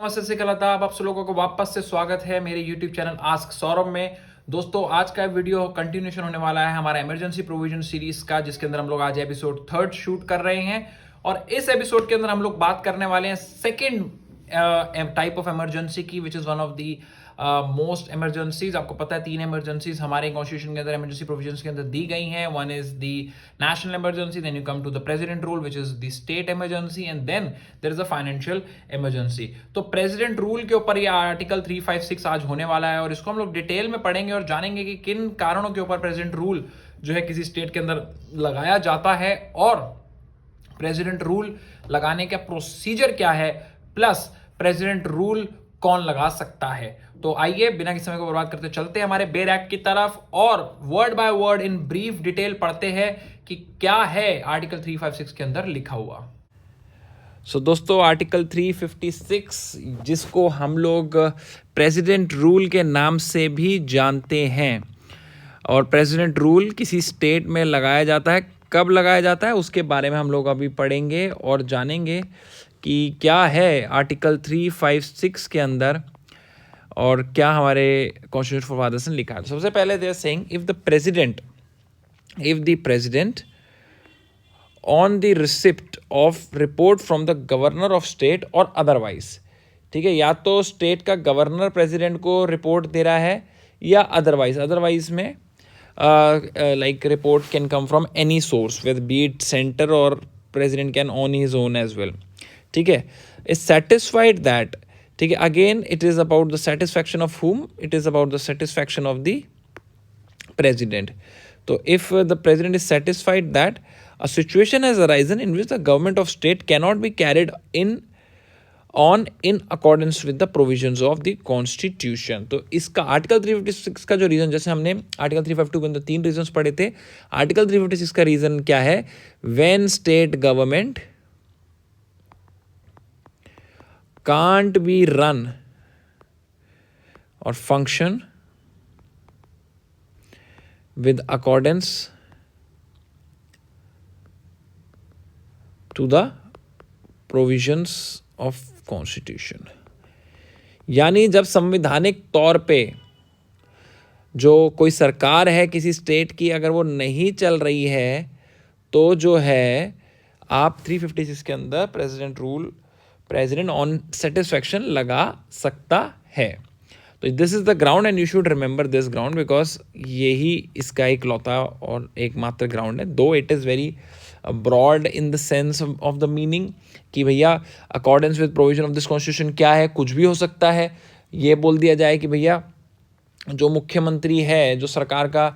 नमस्ते से कलाताब आप सब लोगों को वापस से स्वागत है मेरे YouTube चैनल आस्क सौरभ में। दोस्तों आज का वीडियो कंटिन्यूशन होने वाला है हमारा इमरजेंसी प्रोविजन सीरीज का, जिसके अंदर हम लोग आज एपिसोड 3 शूट कर रहे हैं। और इस एपिसोड के अंदर हम लोग बात करने वाले हैं सेकेंड टाइप ऑफ इमरजेंसी की, which is one of the most emergencies. आपको पता है 3 इमरजेंसीज हमारे कॉन्स्टिट्यूशन के अंदर इमरजेंसी प्रोविजंस के अंदर दी गई हैं। One is the national emergency, then you come to the president rule which is the state emergency, and then there is a financial emergency. तो प्रेसिडेंट रूल के ऊपर ये आर्टिकल 356 आज होने वाला है और इसको हम लोग डिटेल में पढ़ेंगे और जानेंगे कि किन कारणों के ऊपर प्रेसिडेंट रूल जो है किसी स्टेट के अंदर लगाया जाता है और प्रेसिडेंट रूल लगाने का प्रोसीजर क्या है, प्लस प्रेसिडेंट रूल कौन लगा सकता है। तो आइए बिना किसी समय को बर्बाद करते चलते हैं हमारे बेयर एक्ट की तरफ और word by word in brief detail पढ़ते हैं कि क्या है आर्टिकल 356 के अंदर लिखा हुआ। दोस्तों आर्टिकल 356 जिसको हम लोग प्रेसिडेंट रूल के नाम से भी जानते हैं, और प्रेसिडेंट रूल किसी स्टेट में लगाया जाता है। कब लगाया जाता है उसके बारे में हम लोग अभी पढ़ेंगे और जानेंगे कि क्या है आर्टिकल 356 के अंदर और क्या हमारे कॉन्स्टिट्यूशन फादर्स ने लिखा है। सबसे पहले they are saying if the president on the receipt of report from the governor of state और अदरवाइज, ठीक है, या तो स्टेट का गवर्नर प्रेसिडेंट को रिपोर्ट दे रहा है या अदरवाइज में like report can come from any source with be it center or president can on his own as well, ठीक है, is satisfied that, ठीक है, again it is about the satisfaction of whom, it is about the satisfaction of the president. So if the president is satisfied that a situation has arisen in which the government of state cannot be carried in accordance with the provisions of the constitution, तो इसका article 356 का जो reason, जैसे हमने article 352 के अंदर 3 reasons पढ़े थे, आर्टिकल 356 का रीजन क्या है? When state government can't be run और function with accordance to the provisions of constitution, यानी जब संवैधानिक तौर पे जो कोई सरकार है किसी स्टेट की, अगर वो नहीं चल रही है तो जो है आप 356 के अंदर प्रेसिडेंट ऑन सेटिस्फैक्शन लगा सकता है। तो this is the ground and you should remember this ground because यही इसका एक लौता और एकमात्र ग्राउंड है, though it is very broad in the sense of the meaning कि भैया accordance with provision of this constitution क्या है, कुछ भी हो सकता है। ये बोल दिया जाए कि भैया जो मुख्यमंत्री है, जो सरकार का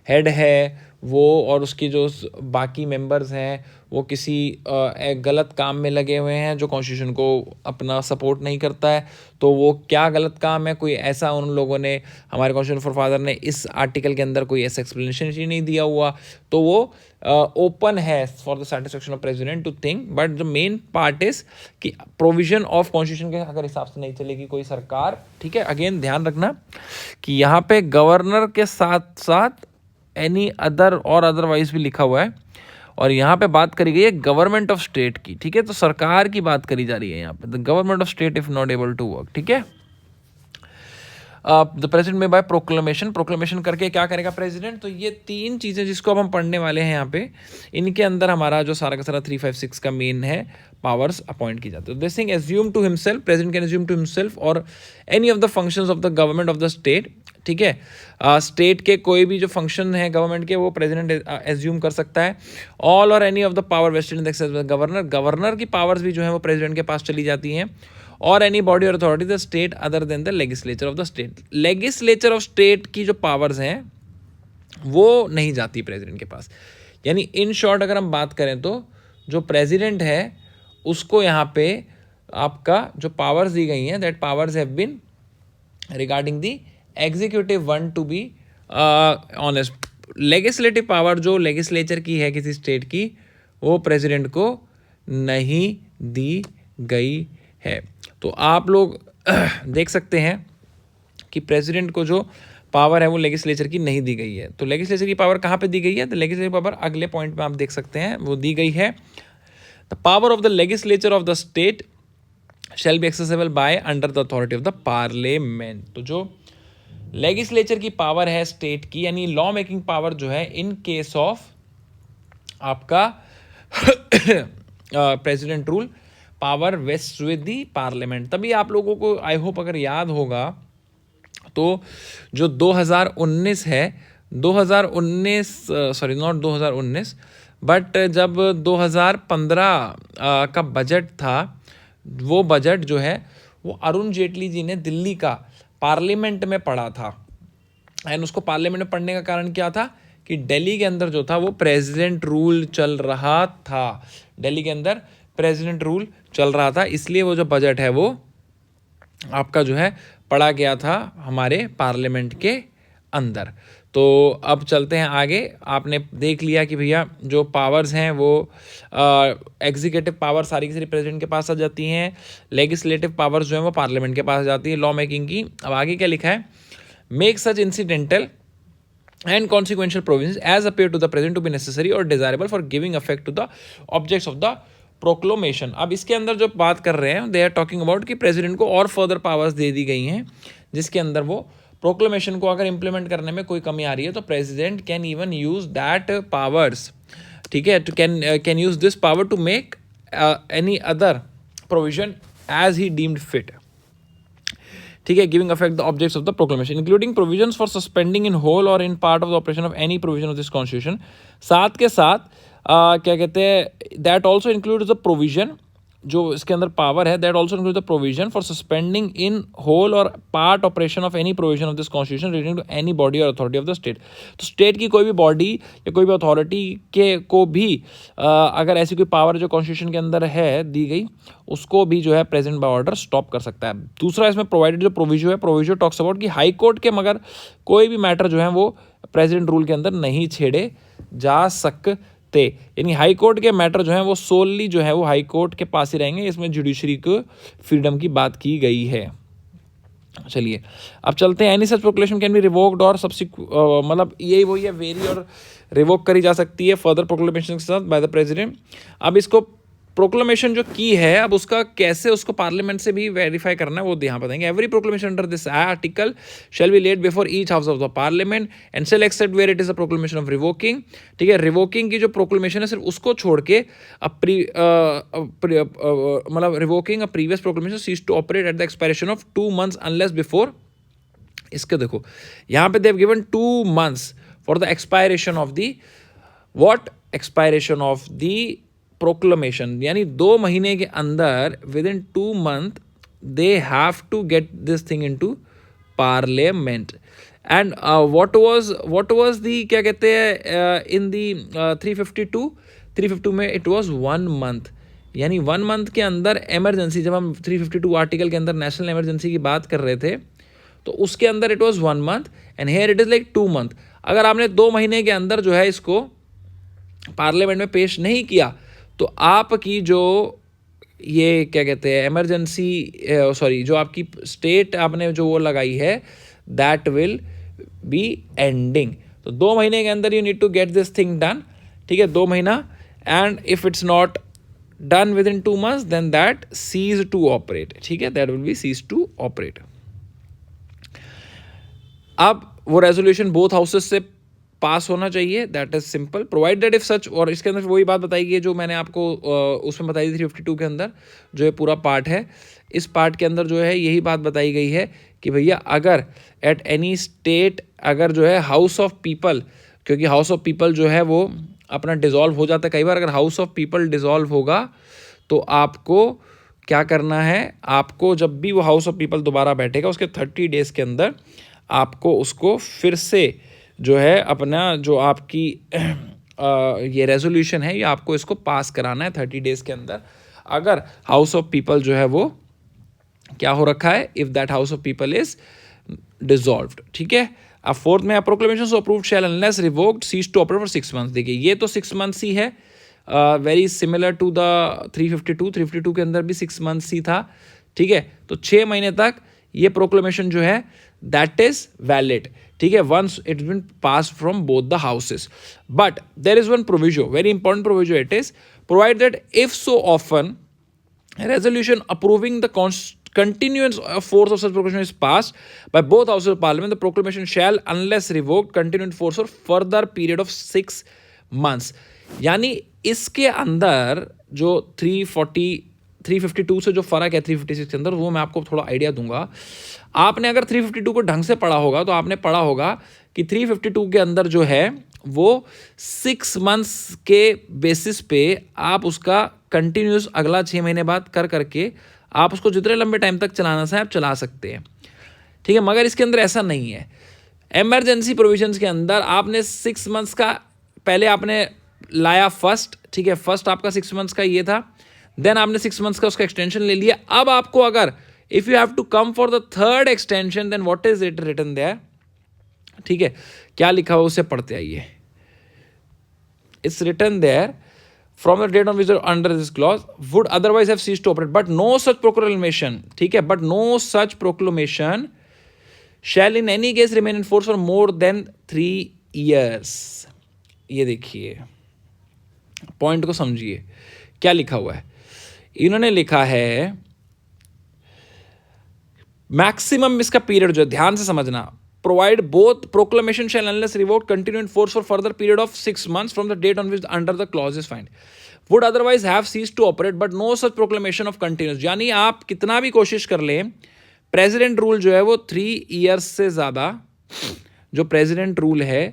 हेड है, वो और उसकी जो बाकी मेंबर्स हैं वो किसी एक गलत काम में लगे हुए हैं जो कॉन्स्टिट्यूशन को अपना सपोर्ट नहीं करता है, तो वो क्या गलत काम है, कोई ऐसा उन लोगों ने, हमारे कॉन्स्टिट्यूशन फॉर फादर ने इस आर्टिकल के अंदर कोई ऐसा एक्सप्लेनेशन ही नहीं दिया हुआ, तो वो ओपन है for the satisfaction of president to think. But the main part is कि प्रोविजन ऑफ कॉन्स्टिट्यूशन के अगर हिसाब से नहीं चलेगी कोई सरकार, ठीक है। अगेन ध्यान रखना कि यहाँ पे गवर्नर के साथ साथ एनी अदर और अदरवाइज भी लिखा हुआ है, और यहाँ पे बात करी गई है गवर्नमेंट ऑफ स्टेट की, ठीक है। तो सरकार की बात करी जा रही है यहाँ पे, the government of state if not able to work, ठीक है। द प्रेसिडेंट में बाय प्रोक्लेमेशन करके क्या करेगा प्रेसिडेंट। तो ये 3 चीज़ें जिसको अब हम पढ़ने वाले हैं यहाँ पे, इनके अंदर हमारा जो सारा का सारा 356 का मेन है पावर्स अपॉइंट की जाती है। This thing assume to himself, president can assume to himself or any of the functions of the government of the state, ठीक है। स्टेट के कोई भी जो फंक्शन है गवर्नमेंट के वो प्रेसिडेंट एज्यूम कर सकता है। ऑल और any of the power vested in the access of governor की पावर्स भी जो है वो प्रेसिडेंट के पास चली जाती हैं। और any body or authority the state other than the legislature of the state, legislature of state की जो पावर्स हैं वो नहीं जाती प्रेसिडेंट के पास। यानी इन शॉर्ट अगर हम बात करें तो जो प्रेसिडेंट है उसको यहाँ पे आपका जो पावर्स दी गई हैं, that powers have been regarding the executive one to be honest. Legislative power जो लेजिस्लेचर की है किसी स्टेट की, वो प्रेसिडेंट को नहीं दी गई है। तो आप लोग देख सकते हैं कि प्रेसिडेंट को जो पावर है वो लेजिस्लेचर की नहीं दी गई है। तो लेजिस्लेचर की पावर कहाँ पे दी गई है? तो लेजिस्लेटिव पावर अगले पॉइंट में आप देख सकते हैं वो दी गई है, the power of the legislature of the state shall be accessible by under the authority of the parliament. तो जो लेजिस्लेचर की पावर है स्टेट की, यानी लॉ मेकिंग पावर जो है इन केस ऑफ आपका president rule, power vest with the parliament. तभी आप लोगों को आई होप अगर याद होगा तो जो 2019 है, 2019 सॉरी नॉट 2019 बट जब 2015 का बजट था, वो बजट जो है वो अरुण जेटली जी ने दिल्ली का पार्लियामेंट में पढ़ा था। एंड उसको पार्लियामेंट में पढ़ने का कारण क्या था कि दिल्ली के अंदर जो था वो प्रेसिडेंट रूल चल रहा था, दिल्ली के अंदर प्रेसिडेंट रूल चल रहा था, इसलिए वो जो बजट है वो आपका जो है पढ़ा गया था हमारे पार्लियामेंट के अंदर। तो अब चलते हैं आगे। आपने देख लिया कि भैया जो पावर्स हैं वो एग्जीक्यूटिव पावर सारी की सारी प्रेसिडेंट के पास आ जाती हैं, लेजिस्लेटिव पावर्स जो हैं वो पार्लियामेंट के पास आ जाती है लॉ मेकिंग की। अब आगे क्या लिखा है, make such incidental and consequential provisions as appear to the present to be necessary or desirable for giving effect to the objects of the proclamation। अब इसके अंदर जो बात कर रहे हैं, दे आर टॉकिंग अबाउट कि प्रेसिडेंट को और फर्दर पावर्स दे दी गई हैं, जिसके अंदर वो प्रोक्लेमेशन को अगर इंप्लीमेंट करने में कोई कमी आ रही है तो president can even use that powers, ठीक है, to can use this power to make any other provision as he deemed fit, ठीक है, giving effect the objects of the proclamation including provisions for suspending in whole or in part of the operation of any provision of this constitution. साथ के साथ क्या कहते हैं, that also includes the provision, जो इसके अंदर पावर है, that also include the provision for suspending in whole or part operation of any provision of this constitution relating to any body or authority of the state. तो state की कोई भी body या कोई भी अथॉरिटी के को भी अगर ऐसी कोई पावर जो कॉन्स्टिट्यूशन के अंदर है दी गई, उसको भी जो है प्रेजेंट बाय ऑर्डर स्टॉप कर सकता है। दूसरा इसमें प्रोवाइडेड जो प्रोविजो है, प्रोविजो टॉक्स अबाउट कि हाई कोर्ट के मगर कोई भी मैटर जो है वो प्रेसिडेंट रूल के अंदर नहीं छेड़े जा सकते, यानी हाई कोर्ट के मैटर जो है वो सोलली जो है वो हाई कोर्ट के पास ही रहेंगे। इसमें जुडिशरी को फ्रीडम की बात की गई है। चलिए अब चलते हैं, any such proclamation can be revoked और मतलब यही वही है, वेरी और रिवोक करी जा सकती है फर्दर प्रोक्लेमेशन के साथ बाय द प्रेसिडेंट। अब इसको प्रोक्लेमेशन जो की है, अब उसका कैसे उसको पार्लियामेंट से भी वेरीफाई करना है वो यहाँ बताएंगे। Every proclamation under this article shall be laid before each house of the parliament and shall except where it is a proclamation of revoking, ठीक है, रिवोकिंग की जो प्रोक्लेमेशन है सिर्फ उसको छोड़ के मतलब revoking a previous proclamation cease to operate at the expiration of 2 months unless before. इसके देखो यहाँ पे they've given 2 months for the expiration of the what, expiration of the proclamation, यानी 2 महीने के अंदर within 2 months they have to get this thing into parliament. And what was the क्या कहते हैं इन दी 352 में इट वाज 1 month, यानी 1 month के अंदर इमरजेंसी, जब हम 352 आर्टिकल के अंदर नेशनल इमरजेंसी की बात कर रहे थे तो उसके अंदर it was 1 month and here it is like 2 months। अगर आपने 2 महीने के अंदर जो है इसको पार्लियामेंट में पेश नहीं किया तो आपकी जो ये क्या कहते हैं इमरजेंसी सॉरी जो आपकी स्टेट आपने जो वो लगाई है दैट विल बी एंडिंग। तो 2 महीने के अंदर you need to get this thing done, ठीक है, 2 महीना, and if it's not done within 2 months then that cease to operate, ठीक है, that will be cease to operate. अब वो रेजोल्यूशन बोथ हाउसेस से पास होना चाहिए, that is simple, provided if such, और इसके अंदर वही बात बताई गई है जो मैंने आपको उसमें बताई थी 352 के अंदर जो ये पूरा पार्ट है, इस पार्ट के अंदर जो है यही बात बताई गई है कि भैया अगर एट एनी स्टेट अगर जो है हाउस ऑफ पीपल, क्योंकि हाउस ऑफ पीपल जो है वो अपना डिसॉल्व हो जाता है कई बार, अगर हाउस ऑफ पीपल डिसॉल्व होगा तो आपको क्या करना है, आपको जब भी वो हाउस ऑफ पीपल दोबारा बैठेगा उसके 30 days के अंदर आपको उसको फिर से जो है अपना जो आपकी ये रेजोल्यूशन है ये आपको इसको पास कराना है 30 days के अंदर, अगर हाउस ऑफ पीपल जो है वो क्या हो रखा है, if that house of people is dissolved, ठीक है। अब फोर्थ में a proclamation approved shall unless revoked cease to operate for 6 months। देखिए ये तो 6 months ही है, वेरी सिमिलर टू द 352 के अंदर भी 6 months ही था, ठीक है। तो 6 महीने तक ये प्रोक्लेमेशन जो है दैट इज वैलिड, ठीक है, once it's been pass from both the houses. But there is one proviso, very important proviso, it is provide that if so often resolution approving the continuance of force of such proclamation is passed by both houses of parliament, the proclamation shall, unless revoked, continue in force for further period of 6 months. यानी इसके अंदर जो 352 से जो फर्क है 356 के अंदर, वो मैं आपको थोड़ा आइडिया दूंगा. आपने अगर 352 को ढंग से पढ़ा होगा तो आपने पढ़ा होगा कि 352 के अंदर जो है वो 6 मंथ्स के बेसिस पे आप उसका कंटिन्यूस अगला 6 महीने बाद कर करके आप उसको जितने लंबे टाइम तक चलाना चाहें आप चला सकते हैं. ठीक है, मगर इसके अंदर ऐसा नहीं है. इमरजेंसी प्रोविजंस के अंदर आपने 6 मंथ्स का पहले आपने लाया फर्स्ट. ठीक है, फर्स्ट आपका 6 मंथ्स का ये था, देन आपने 6 मंथ्स का उसका एक्सटेंशन ले लिया. अब आपको अगर if you have to come for the third extension, then what is it written there. ठीक है, क्या लिखा हुआ उसे पढ़ते आइए. It's written there from the date on which under this clause would otherwise have ceased to operate, but no such proclamation. ठीक है, but no such proclamation shall in any case remain in force for more than 3 years. ये देखिए, point को समझिए क्या लिखा हुआ है. इन्होंने लिखा है मैक्सिमम इसका पीरियड जो है, ध्यान से समझना, provide both proclamation shall unless revoked continue in force for further period of 6 months from the date on which under the clause is found, would otherwise have ceased to operate, but no such proclamation of continuous. यानी आप कितना भी कोशिश कर लें, president rule जो है वो 3 ईयर्स से ज़्यादा, जो प्रेसिडेंट रूल है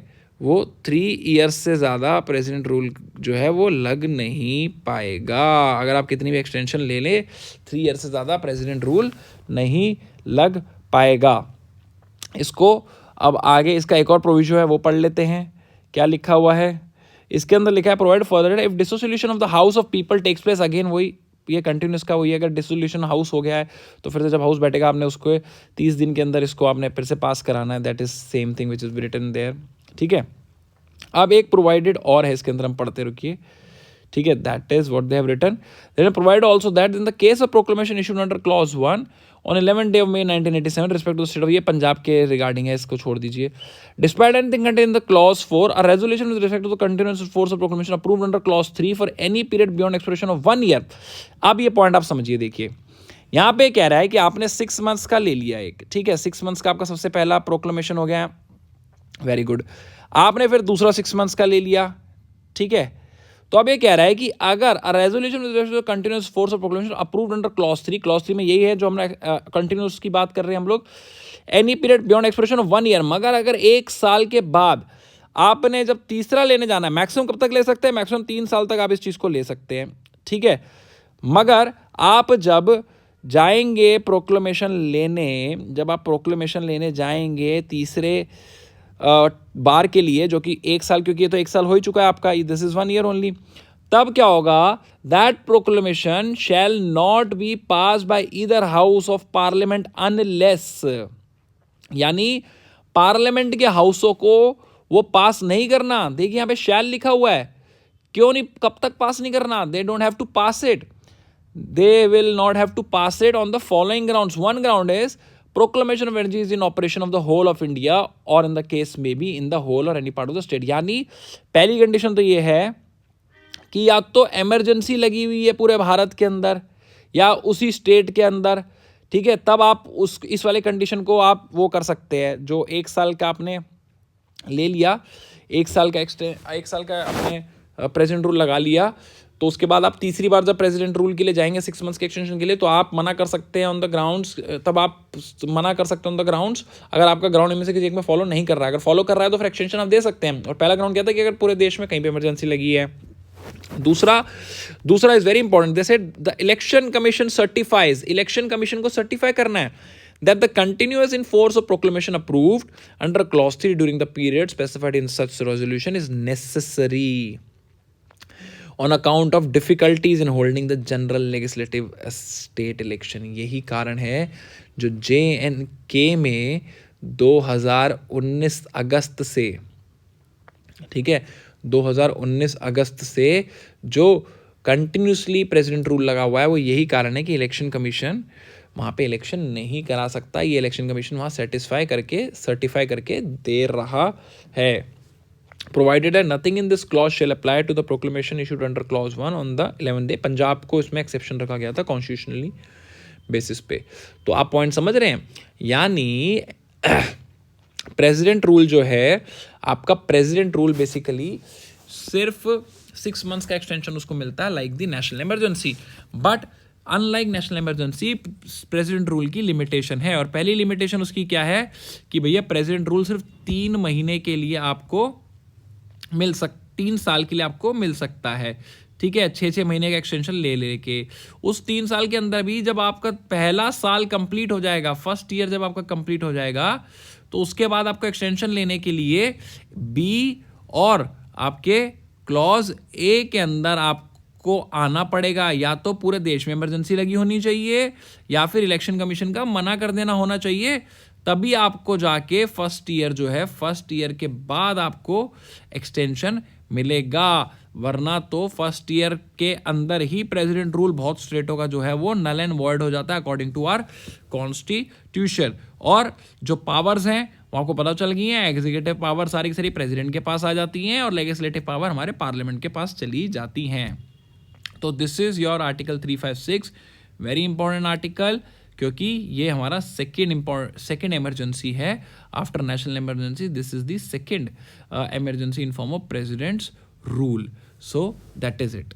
वो 3 ईयर्स से ज़्यादा प्रेसिडेंट रूल जो है वो लग नहीं पाएगा. अगर आप कितनी भी एक्सटेंशन ले लें, 3 ईयर्स से ज़्यादा प्रेसिडेंट रूल नहीं लग पाएगा. इसको अब आगे इसका एक और प्रोविजन है वो पढ़ लेते हैं. क्या लिखा हुआ है इसके अंदर, लिखा है provide further if dissolution of the house of people takes place. Again वही ये कंटिन्यूस का वही, अगर डिसोल्यूशन हाउस हो गया है तो फिर से जब हाउस बैठेगा आपने उसको 30 दिन के अंदर इसको आपने फिर से पास कराना है. That is same thing which is written there. ठीक है, अब एक प्रोवाइडेड और है इसके अंदर, हम पढ़ते रुकिए. ठीक है, that is what they have written. They provide also that in the case of proclamation issued under clause 1 on 11th day of May 1987 respect to the state of, ये पंजाब के रिगार्डिंग है, इसको छोड़ दीजिए. Despite anything contained in the clause 4, a resolution with respect to the continuous force of proclamation approved under clause 3 for any period beyond expiration of 1 year. अब ये point आप समझिए, देखिए यहाँ पे कह रहा है कि आपने 6 मंथ्स का ले लिया एक. ठीक है, 6 मंथ्स का आपका सबसे पहला प्रोक्लेमेशन हो गया, वेरी गुड. आपने फिर दूसरा 6 मंथ्स का ले लिया. ठीक है, तो अब ये कह रहा है कि अगर resolution continuous force of proclamation approved under clause 3, clause 3 में यही है जो हमने कंटिन्यूस की बात कर रहे हैं हम लोग, any period beyond expression of 1 year, मगर अगर 1 साल के बाद आपने जब तीसरा लेने जाना है, मैक्सिमम कब तक ले सकते हैं, मैक्सिमम 3 साल तक आप इस चीज़ को ले सकते हैं. ठीक है, मगर आप जब जाएंगे प्रोक्लेमेशन लेने, जब आप प्रोक्लेमेशन लेने जाएंगे तीसरे बार के लिए, जो कि 1 साल, क्योंकि ये तो 1 साल हो ही चुका है आपका, दिस इज 1 ईयर ओनली, तब क्या होगा, that proclamation shall not be pass by either house of parliament unless, यानी पार्लियामेंट के हाउसों को वो पास नहीं करना. देखिए यहाँ पे शैल लिखा हुआ है, क्यों नहीं, कब तक पास नहीं करना, they don't have to pass it, they will not have to pass it on the following grounds. One ground is proclamation of energy is in operation of the whole of India or in the case may be in the whole or any part of the state. यानी पहली condition तो ये है कि या तो emergency लगी हुई है पूरे भारत के अंदर या उसी स्टेट के अंदर. ठीक है, तब आप इस वाले कंडीशन को आप वो कर सकते हैं. जो 1 साल का आपने ले लिया, 1 साल का आपने प्रेसिडेंट रूल लगा लिया, तो उसके बाद आप तीसरी बार जब प्रेसिडेंट रूल के लिए जाएंगे 6 मंथ्स के एक्सटेंशन के लिए, तो आप मना कर सकते हैं ऑन द ग्राउंड्स, तब आप मना कर सकते हैं ऑन द ग्राउंड्स अगर आपका ग्राउंड इनमें से किसी एक में फॉलो नहीं कर रहा है. अगर फॉलो कर रहा है तो फिर एक्सटेंशन आप दे सकते हैं. और पहला ग्राउंड क्या था कि अगर पूरे देश में कहीं पे इमरजेंसी लगी है. दूसरा is very important, they said the election commission certifies, election commission को सर्टिफाई करना है that the continuous in force of proclamation approved under clause 3 during the period specified in such resolution is necessary on account of difficulties in holding the general legislative state election. यही कारण है जो JNK में 2019 अगस्त से, ठीक है, 2019 अगस्त से जो कंटिन्यूसली प्रेसिडेंट रूल लगा हुआ है, वो यही कारण है कि इलेक्शन कमीशन वहाँ पे इलेक्शन नहीं करा सकता. ये इलेक्शन कमीशन वहाँ सर्टिफाई करके दे रहा है. प्रोवाइडेड है nothing in this clause shall apply to the proclamation issued under clause 1 on the 11th day. Punjab को इसमें एक्सेप्शन रखा गया था कॉन्स्टिट्यूशनली बेसिस पे। तो आप पॉइंट समझ रहे हैं, यानी प्रेसिडेंट रूल जो है आपका, प्रेसिडेंट रूल बेसिकली सिर्फ 6 मंथ्स का एक्सटेंशन उसको मिलता है like the national emergency. But unlike national emergency president rule की लिमिटेशन है, और पहली लिमिटेशन उसकी क्या है कि भैया प्रेसिडेंट रूल सिर्फ 3 महीने के लिए आपको 3 साल के लिए आपको मिल सकता है, ठीक है, 6 महीने का एक्सटेंशन ले लेके। उस 3 साल के अंदर भी जब आपका पहला साल कंप्लीट हो जाएगा, फर्स्ट ईयर जब आपका कंप्लीट हो जाएगा, तो उसके बाद आपको एक्सटेंशन लेने के लिए बी और आपके क्लॉज ए के अंदर आपको आना पड़ेगा। या तो पूरे देश में इमरजेंसी लगी होनी चाहिए या फिर इलेक्शन कमीशन का मना कर देना होना चाहिए, तभी आपको जाके फर्स्ट ईयर जो है, फर्स्ट ईयर के बाद आपको एक्सटेंशन मिलेगा। वरना तो फर्स्ट ईयर के अंदर ही प्रेसिडेंट रूल बहुत स्ट्रेट होगा, जो है वो नल एंड वॉइड हो जाता है अकॉर्डिंग टू आवर कॉन्स्टिट्यूशन। और जो पावर्स हैं वो आपको पता चल गई हैं, एग्जीक्यूटिव पावर सारी की सारी प्रेसिडेंट के पास आ जाती हैं और लेजिस्लेटिव पावर हमारे पार्लियामेंट के पास चली जाती हैं। तो this is your article 356, very important article, क्योंकि ये हमारा सेकेंड इमरजेंसी है after national emergency. This is the second emergency in form of presidents rule. So that is it.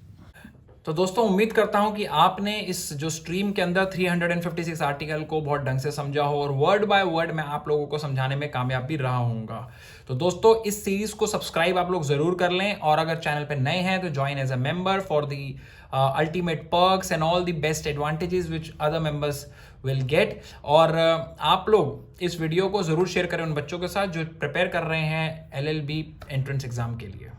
तो दोस्तों उम्मीद करता हूं कि आपने इस जो स्ट्रीम के अंदर 356 आर्टिकल को बहुत ढंग से समझा हो, और वर्ड बाय वर्ड मैं आप लोगों को समझाने में कामयाब भी रहा हूँगा। तो दोस्तों इस सीरीज को सब्सक्राइब आप लोग जरूर कर लें, और अगर चैनल पे नए हैं तो join as a member for the ultimate perks and all the best advantages which other members will get. और आप लोग इस वीडियो को जरूर शेयर करें उन बच्चों के साथ जो प्रिपेयर कर रहे हैं LLB एंट्रेंस एग्जाम के लिए।